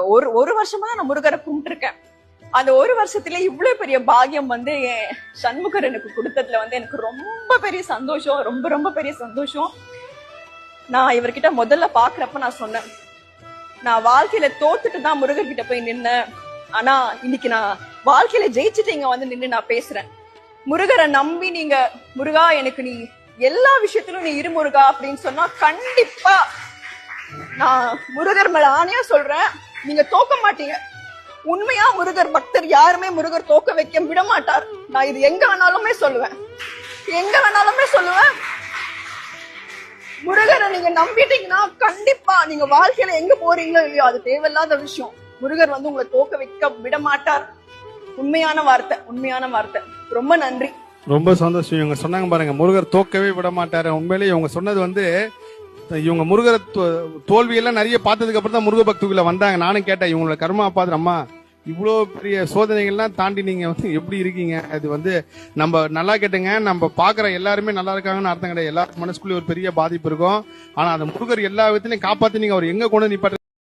ஒரு ஒரு வருஷமா நான் முருகரை கும்பிட்டு இருக்கேன். அந்த ஒரு வருஷத்துல இவ்வளவு பெரிய பாக்கியம் என் சண்முகர் எனக்கு கொடுத்ததுல எனக்கு ரொம்ப பெரிய சந்தோஷம். ரொம்ப ரொம்ப பெரிய சந்தோஷம். நான் இவர்கிட்ட முதல்ல பாக்குறப்ப நான் சொன்னேன், நான் வாழ்க்கையில தோத்துட்டு தான் முருகர்கிட்ட போய் நின்னேன். ஆனா இன்னைக்கு நான் வாழ்க்கையில ஜெயிச்சுட்டு இங்க நின்று நான் பேசுறேன். முருகரை நம்பி நீங்க முருகா எனக்கு நீ எல்லா விஷயத்திலும் நீ இரு முருகா அப்படின்னு சொன்னா கண்டிப்பா நான் முருகர் மேல ஆணையா சொல்றேன், நீங்க தோக்க மாட்டீங்க. உண்மையா முருகர் பக்தர் யாருமே முருகர் தோக்க வைக்க விட மாட்டார். நான் இது எங்க வேணாலுமே சொல்லுவேன், எங்க வேணாலுமே சொல்லுவேன். முருகரை நீங்க நம்பிட்டீங்கன்னா கண்டிப்பா நீங்க வாழ்க்கையில எங்க போறீங்களோ இல்லையோ அது தேவையில்லாத விஷயம். முருகர் உங்களை தோக்க வைக்க விட மாட்டார். உண்மையான வார்த்தை, உண்மையான வார்த்தை. ரொம்ப நன்றி. ரொம்ப சந்தோஷம். இவங்க சொன்னாங்க பாருங்க, முருகர் தோக்கவே விட மாட்டாரு. உண்மையிலேயே இவங்க சொன்னது இவங்க முருகர் தோல்வியெல்லாம் நிறைய பார்த்ததுக்கு அப்புறம் தான் முருக பக்திக்குள்ள வந்தாங்க. நானும் கேட்டேன், இவங்களோட கர்மா பார்த்து அம்மா இவ்வளோ பெரிய சோதனைகள்லாம் தாண்டி நீங்க எப்படி இருக்கீங்க? அது நம்ம நல்லா கேட்டுங்க, நம்ம பாக்குற எல்லாருமே நல்லா இருக்காங்கன்னு அர்த்தம் கிடையாது. எல்லாருக்கும் மனசுக்குள்ளே ஒரு பெரிய பாதிப்பு இருக்கும். ஆனா அந்த முருகர் எல்லா விதத்திலையும் காப்பாத்தி நீங்க அவர் எங்க கொண்டு நிப்பாட்டு